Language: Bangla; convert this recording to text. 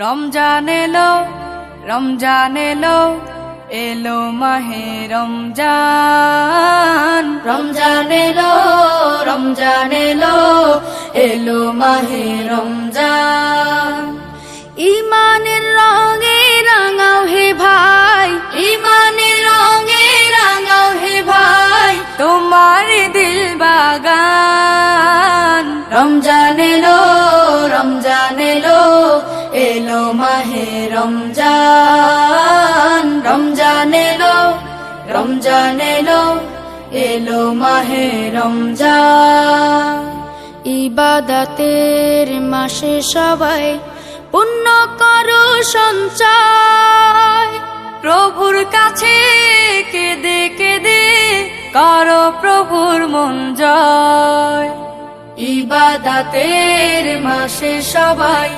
রমজান এলো, রমজান এলো, এলো মাহে রমজান। রমজান এলো, রমজান এলো, এলো মাহে রমজান। ইমানের রঙে রাঙাও হে ভাই, ইমানের রঙে রাঙাও হে ভাই, তোমার দিল বাগান। রমজান এলো, রমজান এলো, এলো মাহে রমজান। রমজান এলো, রমজান এলো, এলো মাহে রমজান। ইবাদতের মাসে সবাই পুণ্য করো সঞ্চয়, প্রভুর কাছে কেঁদে কেঁদে করো প্রভুর মন জয়। ইবাদতের মাসে সবাই